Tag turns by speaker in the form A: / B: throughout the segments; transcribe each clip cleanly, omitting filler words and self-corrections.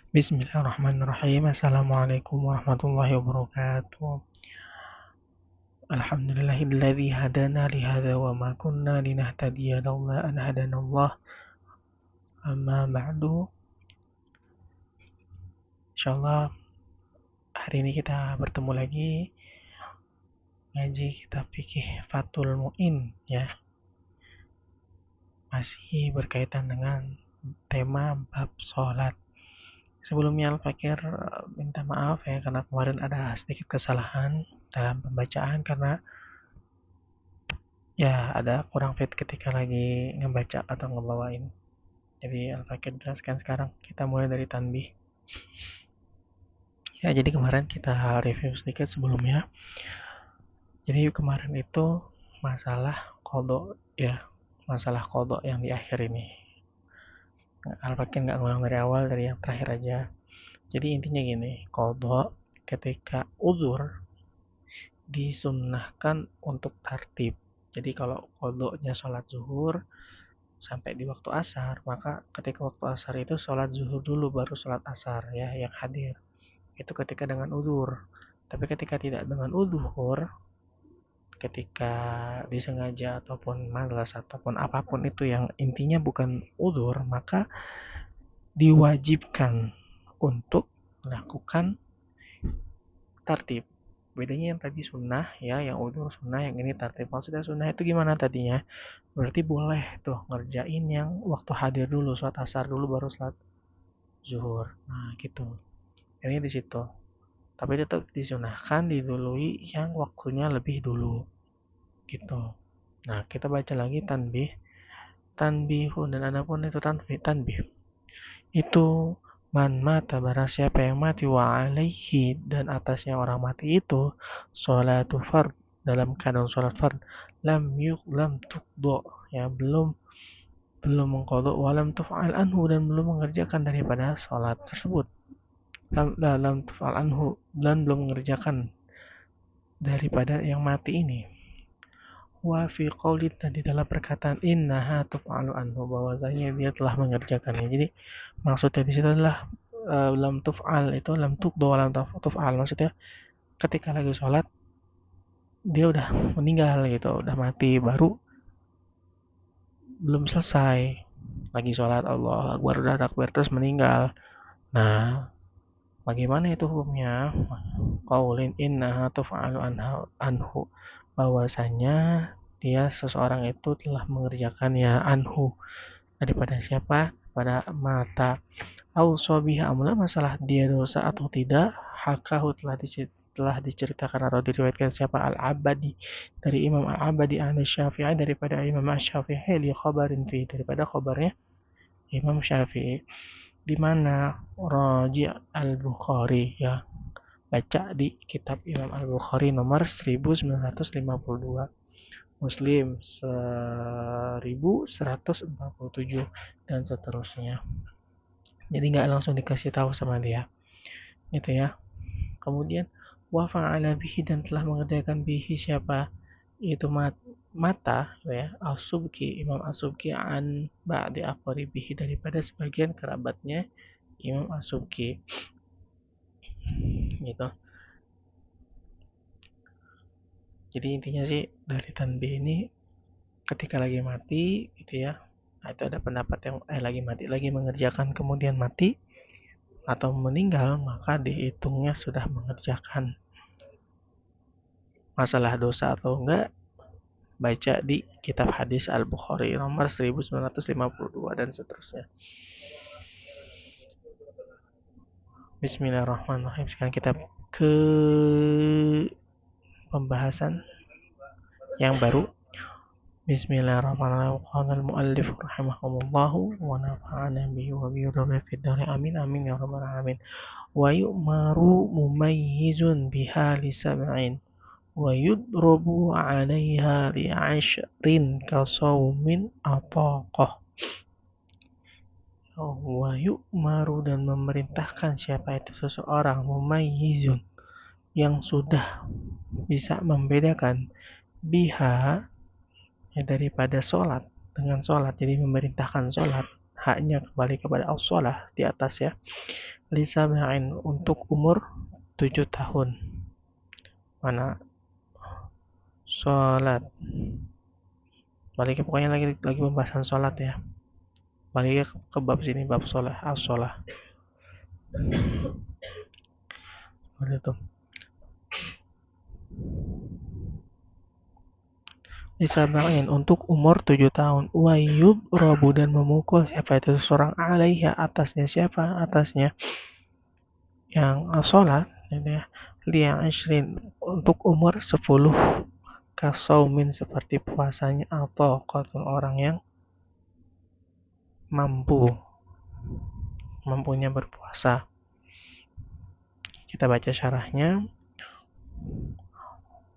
A: Bismillahirrahmanirrahim. Assalamualaikum warahmatullahi wabarakatuh. Alhamdulillahilladzi hadana li hadza wa ma kunna linahtadiya laula an hadanallah. Amma ba'du. Insyaallah hari ini kita bertemu lagi ngaji kitab fikih Fathul Muin ya. Masih berkaitan dengan tema bab salat. Sebelumnya Al-Fakir minta maaf ya karena kemarin ada sedikit kesalahan dalam pembacaan karena ya ada kurang fit ketika lagi ngebaca atau ngebawain. Jadi Al-Fakir jelaskan sekarang. Kita mulai dari tanbih. Ya, jadi kemarin kita review sedikit sebelumnya. Jadi kemarin itu masalah kodok ya, masalah kodok yang di akhir ini. Al-Fakir nggak ngulang dari awal, dari yang terakhir aja. Jadi intinya gini, kodok ketika uzur disunnahkan untuk tartib. Jadi kalau kodoknya sholat zuhur sampai di waktu asar, maka ketika waktu asar itu sholat zuhur dulu baru sholat asar ya yang hadir. Itu ketika dengan uzur. Tapi ketika tidak dengan uzur, ketika disengaja ataupun malas ataupun apapun itu yang intinya bukan uzur, maka diwajibkan untuk melakukan tartib. Bedanya yang tadi sunnah ya, yang uzur sunnah, yang ini tartib. Maksudnya sunnah itu gimana tadinya? Berarti boleh tuh ngerjain yang waktu hadir dulu, sholat asar dulu baru sholat zuhur. Nah, gitu. Ini di situ. Tapi tetap disunahkan didului yang waktunya lebih dulu. Gitu. Nah, kita baca lagi tanbih. Tanbihun dan adapun itu tanbih. Itu man mata barang siapa yang mati wa alaihi dan atasnya orang mati itu sholatu fard dalam keadaan sholat fard lam tuqdo ya belum mengkodok walam tuf'al anhu dan belum mengerjakan daripada sholat tersebut lam tuf'al anhu dan belum mengerjakan daripada yang mati ini wa fi qaulin dan di dalam perkataan innaha tuf'alu anhu bahwasanya dia telah mengerjakannya. Jadi maksudnya di situ adalah lam tuf'al itu lam tuqdo lam tuf'al maksudnya ketika lagi sholat dia udah meninggal gitu, udah mati baru belum selesai lagi sholat Allah Akbar udah takbir terus meninggal. Nah, bagaimana itu hukumnya? Qaulin innaha tuf'alu anhu bahwasanya dia seseorang itu telah mengerjakannya anhu daripada siapa? Pada mata. Ausobiha amla masalah dia dosa atau tidak? Hakahu telah diceritakan atau diriwayatkan siapa Al-Abadi dari Imam Al-Abadi an Syafi'i daripada Imam Syafi'i li khabarin fi daripada khabarnya Imam Syafi'i di mana Raji' Al-Bukhari ya baca di kitab Imam Al-Bukhari nomor 1952 Muslim 1147 dan seterusnya. Jadi nggak langsung dikasih tahu sama dia gitu ya. Kemudian wa fa'ala bihi dan telah mengerjakan bihi siapa itu mata ya As-Subki Imam As-Subki an ba'di aqribihi daripada sebagian kerabatnya Imam As-Subki gitu. Jadi intinya sih dari tanbih ini ketika lagi mati gitu ya. Nah, itu ada pendapat yang lagi mati lagi mengerjakan kemudian mati atau meninggal maka dihitungnya sudah mengerjakan. Masalah dosa atau enggak baca di kitab hadis Al-Bukhari nomor 1952 dan seterusnya. Bismillahirrahmanirrahim. Sekarang kita ke pembahasan yang baru. Bismillahirrahmanirrahim. Qala al-muallif rahimahumullahu wa nafa'ana bihi wa bi fid dar amin amin ya rabbal alamin. Wa yu'maru mumayyizun biha li sab'in wa yudrabu 'alaiha li 'ashrin ka shaumin ataqah. Wa yu'maru dan memerintahkan siapa itu seseorang mumayyizun yang sudah bisa membedakan biha ya, daripada sholat dengan sholat jadi memerintahkan sholat haknya kembali kepada as-shalah di atas ya. Lisab'in untuk umur 7 tahun. Mana sholat. Balik pokoknya lagi pembahasan sholat ya. Balik ke bab sini, bab sholat, as-sholah. Itu. Disab'in untuk umur 7 tahun. Wayub robu dan memukul siapa itu seseorang alaiha atasnya siapa atasnya yang sholat gitu ya. Liang ashrin untuk umur 10 kasaumin seperti puasanya atau orang yang mampunya berpuasa. Kita baca syarahnya.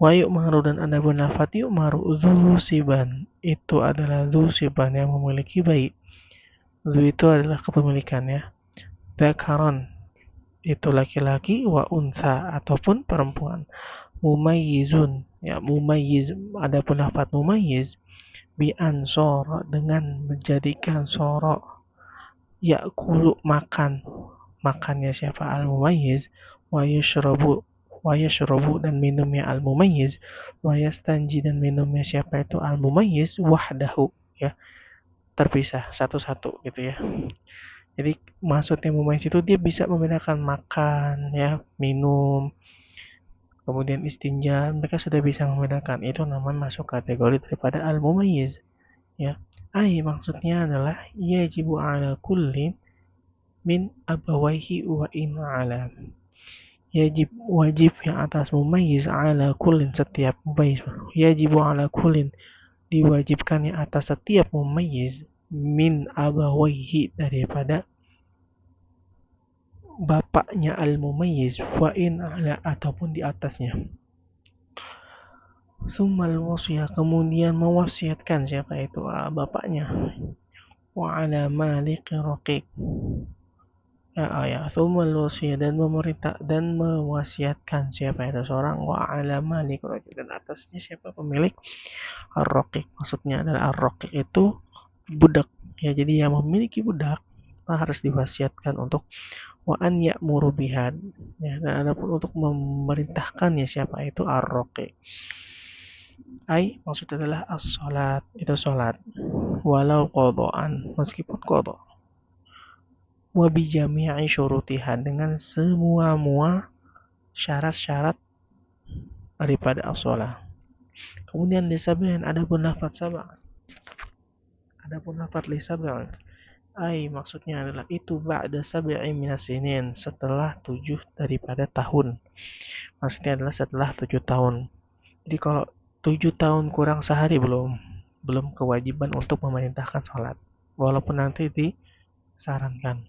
A: Wa yu'maru dan adapun lafadz yu'maru dzusiban itu adalah dzusiban yang memiliki bayi. Dzu itu adalah kepemilikan ya. Dzakaron itu laki-laki wa unsa ataupun perempuan. Mumayyizun ya mumayyiz adapun lafadz mumayyiz bi ansor dengan menjadikan sorok yakulu makannya siapa al mumayyiz wa yashrabu dan minumnya al mumayyiz wa yastanji dan minumnya siapa itu al mumayyiz wahdahu ya terpisah satu-satu gitu ya. Jadi maksudnya mumayyiz itu dia bisa membedakan makan ya minum kemudian istinja mereka sudah bisa membedakan itu namanya masuk kategori daripada al mumayyiz ya. Maksudnya adalah yajibu ala kullin min abawaihi wa in ala wajib yang atas mumayyiz ala kullin setiap mumayyiz yajibu ala kullin diwajibkan yang atas setiap mumayyiz min abawaihi daripada bapaknya al mumayyiz wa in ala ataupun di atasnya. Summal wasiyah kemudian mewasiatkan siapa itu bapaknya wa ala maliki raqiq Summal wasiyah dan memerintah dan mewasiatkan siapa itu seorang wa ala malik dan atasnya siapa pemilik ar-raqiq maksudnya adalah ar-raqiq itu budak ya jadi yang memiliki budak harus diwasiatkan untuk wa an ya'muru biha ya dan adapun untuk memerintahkannya siapa itu ar-raqiq maksudnya adalah as-salat itu salat walau qadaan meskipun qada wa bi jami'i syurutiha dengan semua syarat-syarat daripada as-shalah. Kemudian lisab'in adapun lafaz sab'a. Adapun lafaz lisab'in maksudnya adalah itu ba'da sab'i minas sinin setelah 7 daripada tahun. Maksudnya adalah setelah 7 tahun. Jadi kalau 7 tahun kurang sehari belum kewajiban untuk memerintahkan sholat. Walaupun nanti disarankan.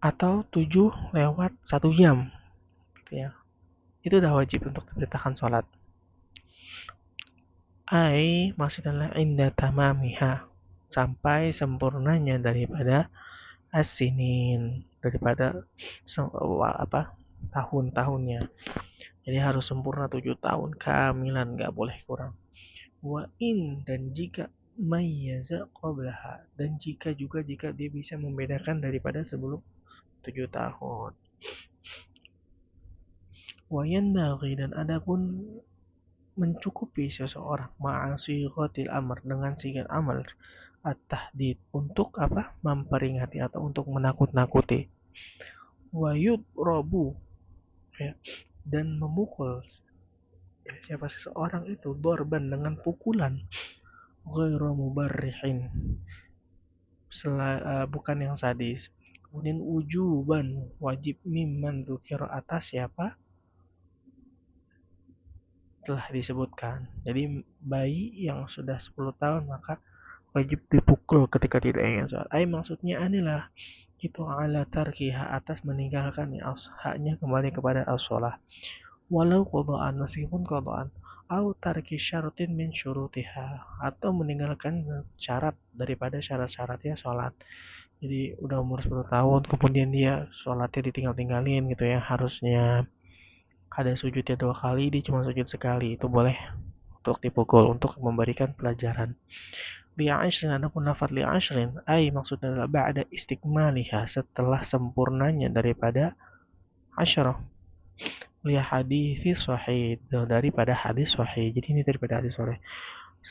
A: Atau 7 lewat 1 jam gitu ya. Itu udah wajib untuk diperintahkan sholat. Maksudnya inda tamamiha sampai sempurnanya daripada as-sinin daripada tahun-tahunnya. Jadi harus sempurna 7 tahun kamilan enggak boleh kurang. Wa in dan jika mayyaza qablaha dan jika dia bisa membedakan daripada sebelum 7 tahun. Wa yanbaghi dan adapun mencukupi seseorang ma'asighatil amr dengan sigat amr at-tahdid untuk memperingati atau untuk menakut-nakuti. Wa yudrabu ya, dan memukul siapa seseorang itu dorban dengan pukulan ghairu mubarrihin bukan yang sadis. Kemudian wujuban wajib mimman dzukira atas siapa telah disebutkan. Jadi bayi yang sudah 10 tahun maka wajib dipukul ketika tidak ingin sholat. Maksudnya adalah itu ala tarkiha atas meninggalkan haknya kembali kepada as-shalah. Walau qadaan meskipun qadaan au tarki syaratin min syurutiha atau meninggalkan syarat daripada syarat-syaratnya sholat. Jadi udah umur 10 tahun kemudian dia sholatnya ditinggal-tinggalin gitu ya harusnya ada sujudnya 2 kali dia cuma sujud sekali itu boleh untuk dipukul, untuk memberikan pelajaran. Li'ashrin, adapun lafadz li'ashrin, maksudnya adalah ba'da istikmaliha, setelah sempurnanya daripada asyarah. Li hadithi sahih, daripada hadis sahih. Jadi ini daripada hadis sahih.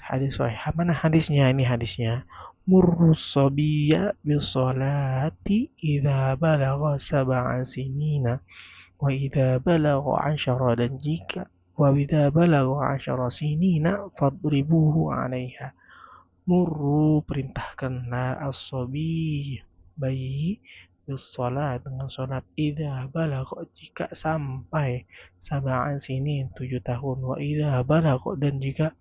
A: Hadis sahih. Mana hadisnya? Ini hadisnya. Murrus sabiyya bisolati idza balagha sab'a sinina wa idza balagha 'ashara, dan jika wa idza balagha 'ashara sinina fadribuhu 'alaiha. Murru, perintahkanlah as-sabi, bayi, bis-shalat, dengan salat, idza balagha, jika sampai, sab'an sinin, 7 tahun, wa idza balagha, dan jika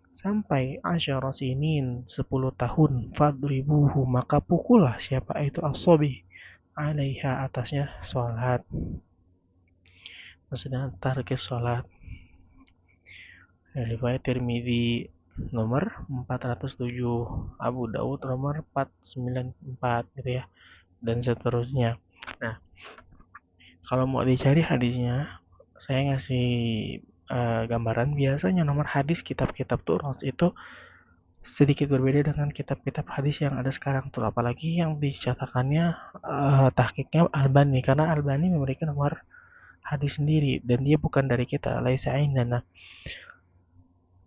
A: sampai, asyara sinin, 10 tahun, fadribuhu, maka pukullah siapa itu as-sabi, 'alaiha, atasnya salat. Maksudnya tarikis salat. Riwayat Tirmidzi nomor 407, Abu Daud nomor 494 gitu ya, dan seterusnya. Nah, kalau mau dicari hadisnya, saya ngasih gambaran. Biasanya nomor hadis kitab-kitab Turas itu sedikit berbeda dengan kitab-kitab hadis yang ada sekarang tuh, apalagi yang dicetakannya tahqiqnya Albani, karena Albani memberikan nomor hadis sendiri dan dia bukan dari kita, laisa indana.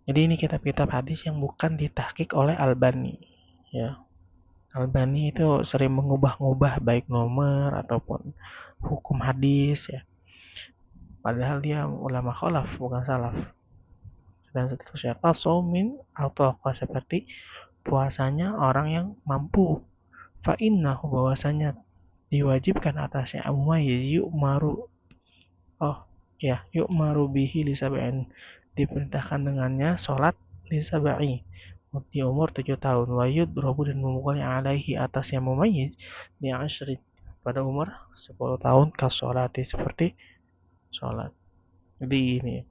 A: Jadi ini kitab-kitab hadis yang bukan ditahqiq oleh Albani, ya. Albani itu sering mengubah-ubah baik nomor ataupun hukum hadis, ya. Padahal dia ulama khalaf, bukan salaf. Dan seterusnya, qasomin atau seperti puasanya orang yang mampu. Fa innahu, bahwasanya diwajibkan atasnya amumayyiz yu'maru, yu'maru bihi li sab'in, diperintahkan dengannya sholat li sab'i, di umur 7 tahun, wa yudrabu, dan memukulnya alaihi, atasnya mumayyiz, di asyri, pada umur 10 tahun, kasolati, seperti sholat. Jadi ini,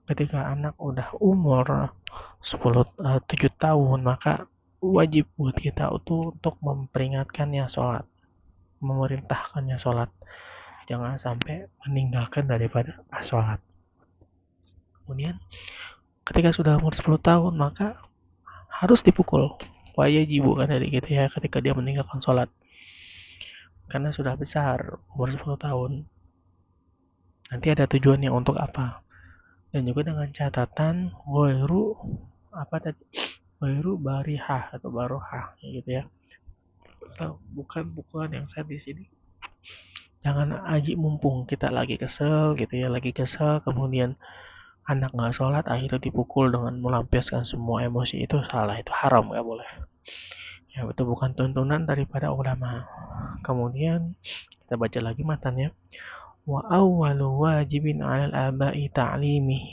A: ketika anak udah umur 7 tahun, maka wajib buat kita untuk memperingatkannya sholat, memerintahkannya sholat, jangan sampai meninggalkan daripada sholat. Kemudian ketika sudah umur 10 tahun, maka harus dipukul. Wajib kan dari gitu ya, ketika dia meninggalkan sholat. Karena sudah besar, umur 10 tahun. Nanti ada tujuannya untuk apa. Dan juga dengan catatan ghairu barihah atau barohah gitu ya. Bukan pukulan yang sadis ini. Jangan aji mumpung kita lagi kesel gitu ya, kemudian anak nggak sholat akhirnya dipukul dengan melampiaskan semua emosi, itu salah, itu haram, nggak boleh ya, itu bukan tuntunan daripada ulama. Kemudian kita baca lagi matanya. Wa awwalu wajibin 'alal aba'i ta'limuhu,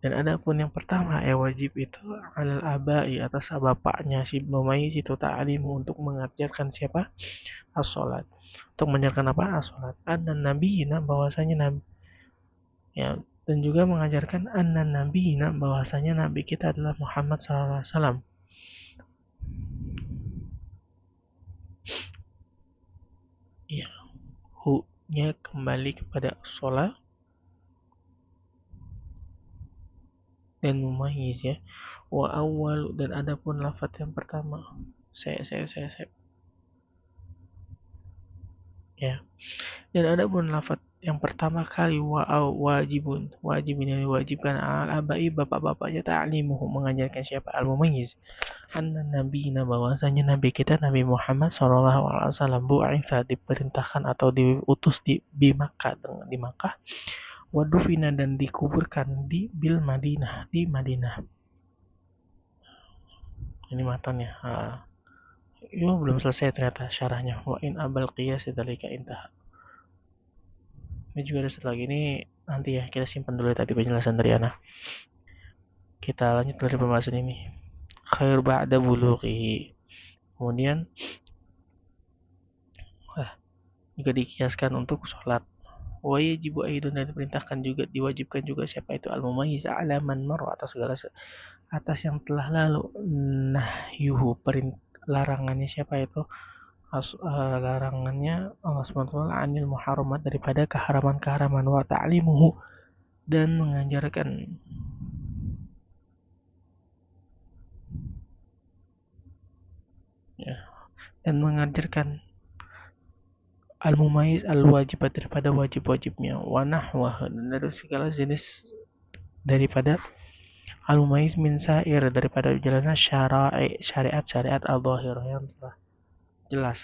A: dan adapun yang pertama wajib itu 'alal aba'i, atas bapaknya si mumayyiz itu, ta'limu, untuk mengajarkan siapa, as-sholat, untuk mengajarkan apa, as-sholat, an-nabiyina, bahwasanya nabi, ya, dan juga mengajarkan an-nabiyina, bahwasanya nabi kita adalah Muhammad sallallahu alaihi wasallam. Ya, hu-nya kembali kepada sholat dan mumayyiz ya. Wa awal, dan adapun lafaz yang pertama, saya ya. Dan adapun lafaz yang pertama kali wajibun, wajib ini diwajibkan al abai, bapak-bapaknya, ta'limuhu, mengajarkan siapa, al mumayyiz, anna nabiyina, bahwasanya nabi kita Nabi Muhammad sallallahu alaihi wasallam bu'itsa, diperintahkan atau diutus di Makkah, di Makkah, wadufina, dan dikuburkan di bil Madinah, di Madinah. Ini matanya. Belum selesai ternyata syarahnya. Wa in abal qiyas dzalika intah. Ini juga ada satu lagi, ini nanti ya, kita simpan dulu tadi penjelasan dari Ana. Kita lanjut dari pembahasan ini. Khair ba'da bulughi. Kemudian juga dikiaskan untuk sholat. Wa yajibu aidun, dan diperintahkan juga, diwajibkan juga siapa itu, al-mumayyiz ala man marra, atas yang telah lalu, nahyuhu, larangannya siapa itu, larangannya Allah SWT, anil muharramat, daripada keharaman-keharaman, wa ta'limuhu, dan mengajarkan ya, dan mengajarkan al-mumayyiz al-wajibat daripada wajib-wajibnya wa nahwah dan dari segala jenis daripada al-mumayyiz min sa'ir daripada jalannya syariat-syariat al-dhahirah yang telah jelas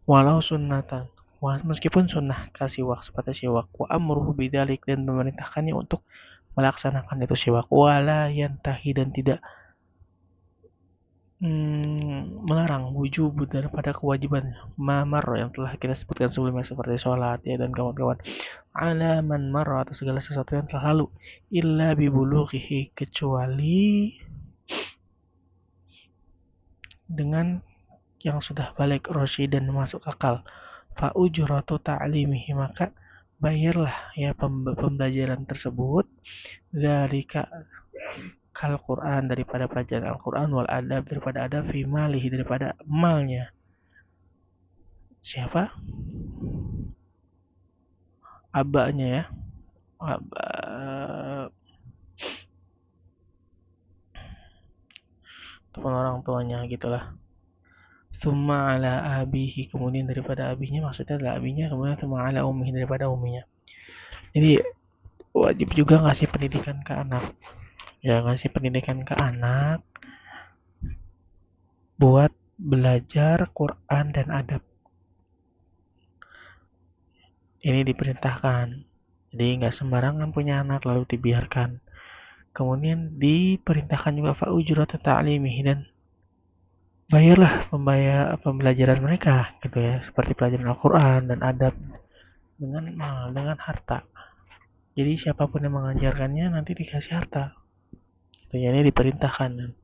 A: walau sunnatan meskipun sunnah kasih siwak seperti siwak wa amruhu bidzalik dan memerintahkannya untuk melaksanakan itu siwak wala yantahi dan tidak melarang wujub daripada kewajiban mamar yang telah kita sebutkan sebelumnya seperti sholat ya dan kawan-kawan ala man marra atas segala sesuatu yang telah lalu illa bibulughihi kecuali dengan yang sudah balik roshi dan masuk akal fa ujratu ta'limihi maka bayarlah ya pembelajaran tersebut dari kal Quran daripada pelajaran Al-Quran wal adab daripada adab fi malihi daripada malnya siapa abahnya ya abah teman orang tuanya gitulah summa ala abihi kemudian daripada abinya maksudnya adalah abinya kemudian summa ala ummihi daripada umminya jadi wajib juga ngasih pendidikan ke anak ya ngasih pendidikan ke anak buat belajar Quran dan adab ini diperintahkan jadi nggak sembarangan punya anak lalu dibiarkan kemudian diperintahkan juga fa'ujratu ta'limihi dan bayarlah pembelajaran mereka gitu ya seperti pelajaran Al-Quran dan adab dengan harta jadi siapapun yang mengajarkannya nanti dikasih harta gitu ya ini diperintahkan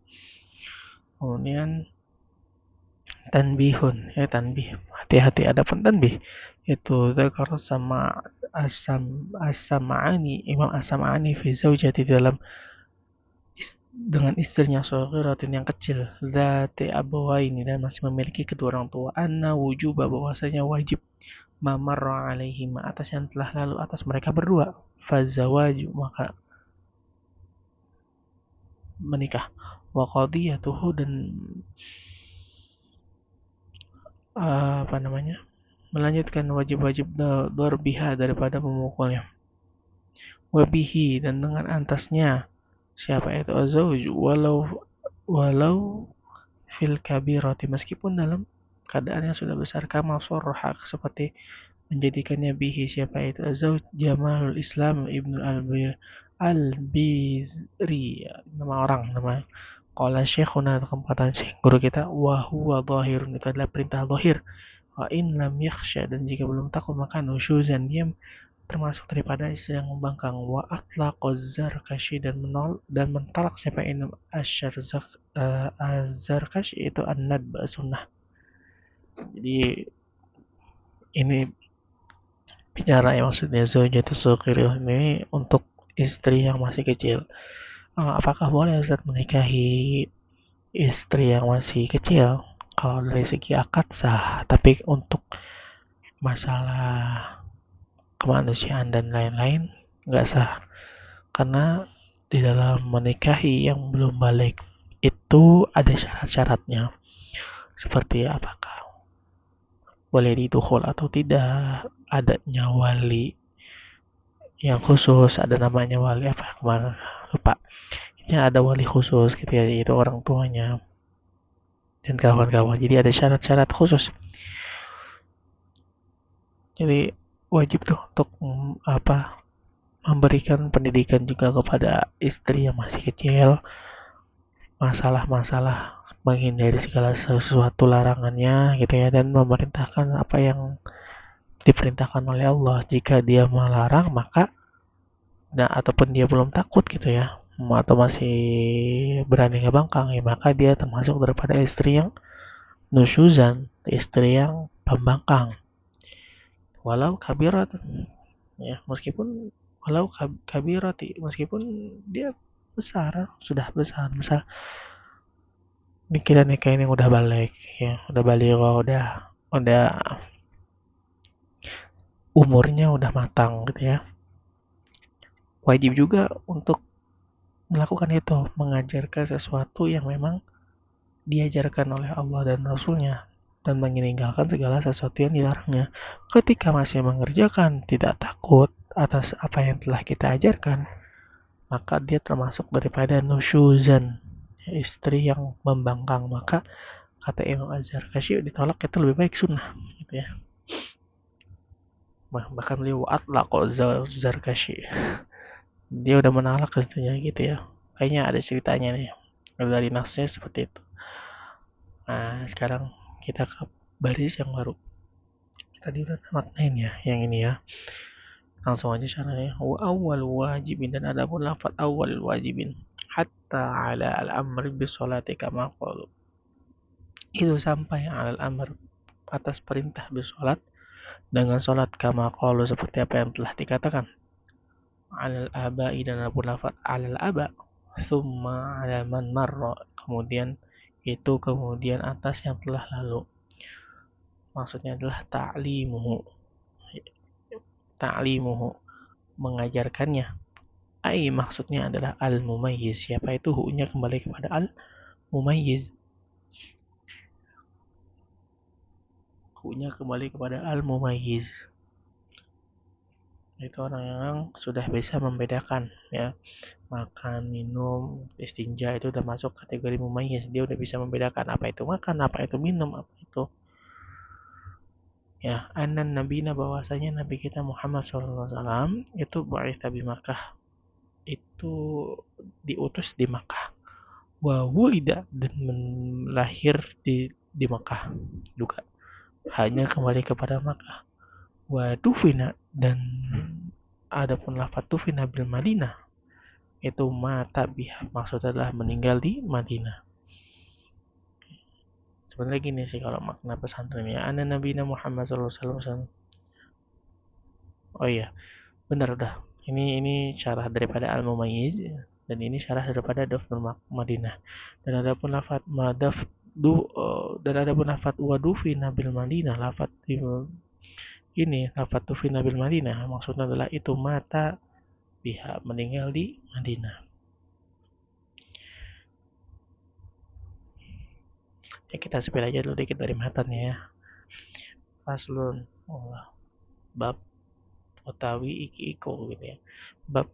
A: kemudian tanbihun ya tanbih hati-hati ada pun tanbih itu dzakar sama as-sam'ani Imam as-sam'ani fi zaujati dalam dengan istrinya Shaghiratin yang kecil zati abawaini dan masih memiliki kedua orang tua anna wujuba bahwasanya wajib mamarra alaihim atas yang telah lalu atas mereka berdua fazawaju maka menikah wa qadiyatuhu dan apa namanya melanjutkan wajib-wajib darbiha daripada memukulnya wabihi dan dengan antasnya siapa itu azauj walau fil kabirati meskipun dalam keadaan yang sudah besar kama sorroha seperti menjadikannya bihi siapa itu azauj Jamalul Islam Ibnu Al-Bizri nama orang nama qala syekhuna kata guru kita wa huwa dhahirun itu adalah perintah zahir wa in lam yakhsha dan jika belum takut maka nusyuzan dia termasuk daripada istri yang membangkang wa atlaqaz zarkashi dan mentalak siapa ini az-zarkashi itu an-nadb sunnah jadi ini bicara ya maksudnya zaujatus saghirah ini untuk istri yang masih kecil apakah boleh Ustaz menikahi istri yang masih kecil kalau dari segi akad sah tapi untuk masalah kemanusiaan dan lain-lain nggak sah karena di dalam menikahi yang belum balik itu ada syarat-syaratnya seperti apakah boleh didukhul atau tidak adanya wali yang khusus ada namanya wali apa kemarin lupa ini ada wali khusus gitu ya itu orang tuanya dan kawan-kawan jadi ada syarat-syarat khusus jadi wajib tuh untuk memberikan pendidikan juga kepada istri yang masih kecil masalah-masalah menghindari segala sesuatu larangannya gitu ya dan memerintahkan apa yang diperintahkan oleh Allah jika dia melarang maka ataupun dia belum takut gitu ya atau masih berani ngebangkang ya maka dia termasuk daripada istri yang nusyuzan istri yang pembangkang walau kabirat ya meskipun walau kabirati meskipun dia besar sudah besar misal kita nikahin yang udah balik ya udah balik udah umurnya udah matang gitu ya wajib juga untuk melakukan itu, mengajarkan sesuatu yang memang diajarkan oleh Allah dan Rasulnya dan meninggalkan segala sesuatu yang dilarangnya. Ketika masih mengerjakan tidak takut atas apa yang telah kita ajarkan, maka dia termasuk daripada nusyuzan, istri yang membangkang. Maka kata Imam Az-Zarkashi, ditolak itu lebih baik sunnah gitu ya. Bahkan beliau atlaq Zarkashi, dia udah menolak katanya gitu ya. Kayaknya ada ceritanya nih dari nasnya seperti itu. Nah sekarang kita ke baris yang baru. Tadi udah maknain ya yang ini ya. Langsung aja caranya. Wa awal wajibin, dan ada pun lafaz awal wajibin hatta ala al-amr bis salati kama qalu. Itu sampai al amr, atas perintah bis salat, dengan salat kama qalu, seperti apa yang telah dikatakan. Alal aba'i, dan ada pun lafaz alal aba. Summa ala man marra, kemudian itu kemudian atas yang telah lalu. Maksudnya adalah ta'limuhu, ta'limuhu, mengajarkannya. Ai maksudnya adalah al-mumayyiz. Siapa itu? Hu-nya kembali kepada al-mumayyiz. Hu-nya kembali kepada al-mumayyiz. Itu orang yang sudah bisa membedakan ya. Makan, minum, istinja itu udah masuk kategori mumayyiz. Dia udah bisa membedakan apa itu makan, apa itu minum, apa itu ya. Anan nabina, bahwasanya nabi kita Muhammad SAW itu bu'itsa bi Makkah, itu diutus di Makkah. Wa wulida, dan lahir di Makkah juga, hanya kembali kepada Makkah. Wa dufina, dan adapun lafaz dufina bil Madinah, itu mata biha, maksudnya adalah meninggal di Madinah. Sebenarnya gini sih kalau makna pesantren ya. Ana nabina Muhammad sallallahu alaihi wasallam. Oh iya, benar udah. Ini syarah daripada Al-Mumayyiz, dan ini syarah daripada Dafnul Madinah. Dan ada pun lafaz madaf dan ada pun lafaz wadufi nabil Madinah, lafaz ini lafaz tufi nabil Madinah maksudnya adalah itu mata biha, meninggal di Madinah. Ya kita spill aja dulu dikit dari matanya ya. Faslun, bab utawi iki iko gitu ya. Bab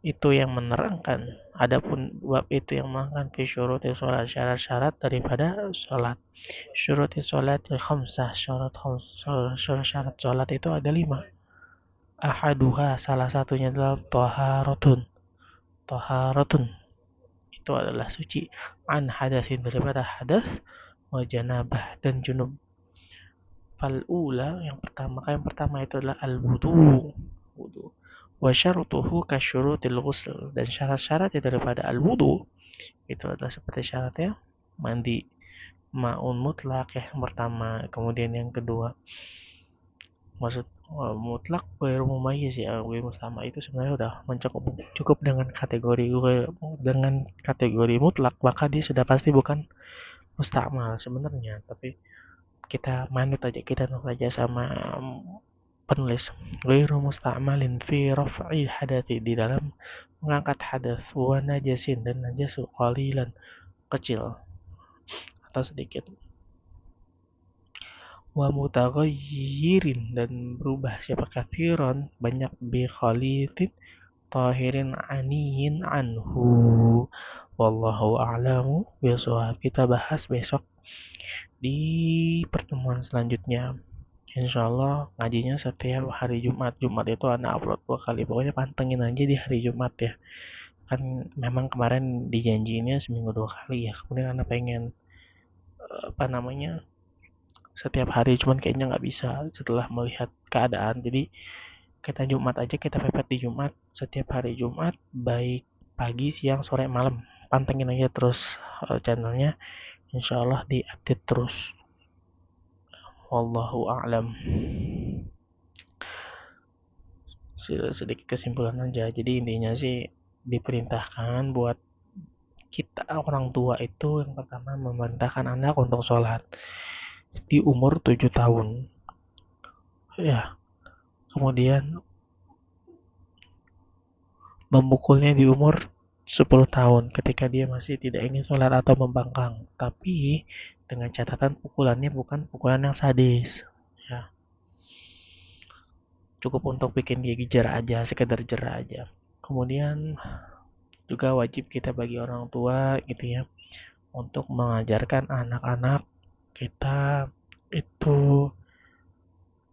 A: itu yang menerangkan, adapun bab itu yang menerangkan fi syuruti sholat, syarat-syarat daripada sholat. Syuruti sholat khamsah, syarat sholat itu ada 5. Ahaduha, salah satunya adalah toharatun. Toharatun itu adalah suci, an hadasin, daripada hadas, wa janabah, dan junub. Fal ula, yang pertama itu adalah al wudu, wudu. Wa syarutuhu kasyurutil ghusl, dan syarat-syaratnya daripada al wudu itu adalah seperti syaratnya mandi. Ma'un mutlak yang pertama, kemudian yang kedua, maksud mutlak ghairu mumayyiz ya, ghairu sama itu sebenarnya udah mencukup, cukup dengan kategori mutlak, maka dia sudah pasti bukan mustakmal sebenarnya. Tapi kita manut aja, kita nurut aja sama penulis. Ghairu mustakmalin fi raf'i hadati, di dalam mengangkat hadas, wa najasin, dan najas qalilan, kecil atau sedikit, wa mutaghayyirin, dan berubah, siapa kathiron, banyak, bi khalitin tahirin aniyin anhu. Wallahu a'lamu bishawab. Kita bahas besok di pertemuan selanjutnya. Insyaallah ngajinya setiap hari Jumat. Jumat itu anak upload 2 kali. Pokoknya pantengin aja di hari Jumat ya. Kan memang kemarin dijanjinya seminggu 2 kali ya. Kemudian anak pengen apa namanya, setiap hari, cuman kayaknya nggak bisa setelah melihat keadaan. Jadi kita Jumat aja, kita pepet di Jumat, setiap hari Jumat, baik pagi, siang, sore, malam. Pantengin aja terus channelnya, insya Allah diupdate terus. Wallahu a'lam. Sedikit kesimpulan aja, jadi intinya sih diperintahkan buat kita orang tua itu yang pertama memerintahkan anak untuk sholat di umur 7 tahun ya. Kemudian memukulnya di umur 10 tahun ketika dia masih tidak ingin sholat atau membangkang. Tapi dengan catatan pukulannya bukan pukulan yang sadis. Ya, cukup untuk bikin dia jerak aja, sekedar jerak aja. Kemudian juga wajib kita bagi orang tua gitu ya untuk mengajarkan anak-anak kita itu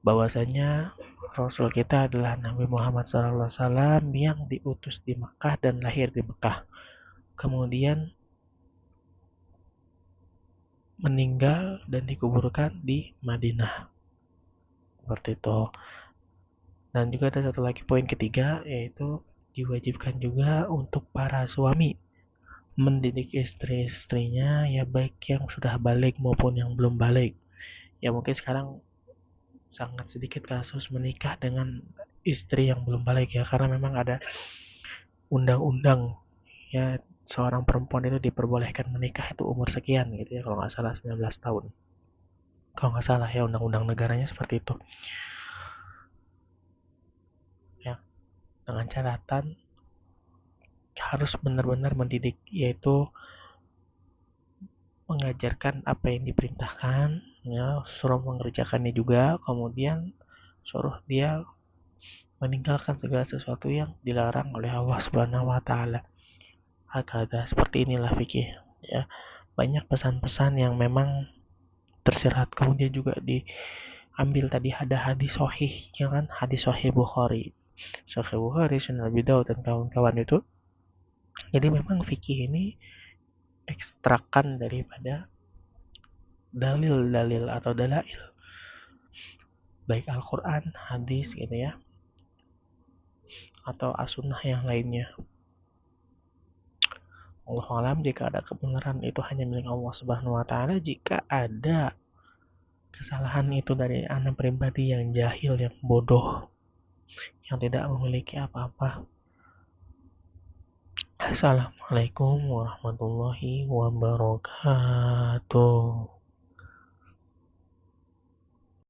A: bahwasanya Rasul kita adalah Nabi Muhammad SAW yang diutus di Mekah dan lahir di Mekah. Kemudian meninggal dan dikuburkan di Madinah. Seperti itu. Dan juga ada satu lagi poin ketiga, yaitu diwajibkan juga untuk para suami mendidik istri-istrinya, ya baik yang sudah balik maupun yang belum balik. Ya mungkin sekarang sangat sedikit kasus menikah dengan istri yang belum balik ya, karena memang ada undang-undang ya, seorang perempuan itu diperbolehkan menikah itu umur sekian gitu ya, kalau nggak salah 19 tahun. Kalau nggak salah ya, undang-undang negaranya seperti itu. Ya, dengan catatan harus benar-benar mendidik, yaitu mengajarkan apa yang diperintahkan, ya, suruh mengerjakannya juga, kemudian suruh dia meninggalkan segala sesuatu yang dilarang oleh Allah Subhanahu wa taala. Hakada, seperti inilah fikih ya. Banyak pesan-pesan yang memang tersirat, kemudian juga diambil tadi ada hadis sahih, ya kan? Hadis sahih Bukhari. Sahih Bukhari, Sunan Abi Daud dan kawan-kawan itu. Jadi memang fikih ini ekstrakan daripada dalil-dalil atau dalail, baik Al-Quran, hadis gitu ya, atau as-sunnah yang lainnya. Allah alam, jika ada kebenaran itu hanya milik Allah Subhanahu wa taala. Jika ada kesalahan itu dari anak pribadi yang jahil, yang bodoh, yang tidak memiliki apa-apa. Assalamualaikum warahmatullahi wabarakatuh.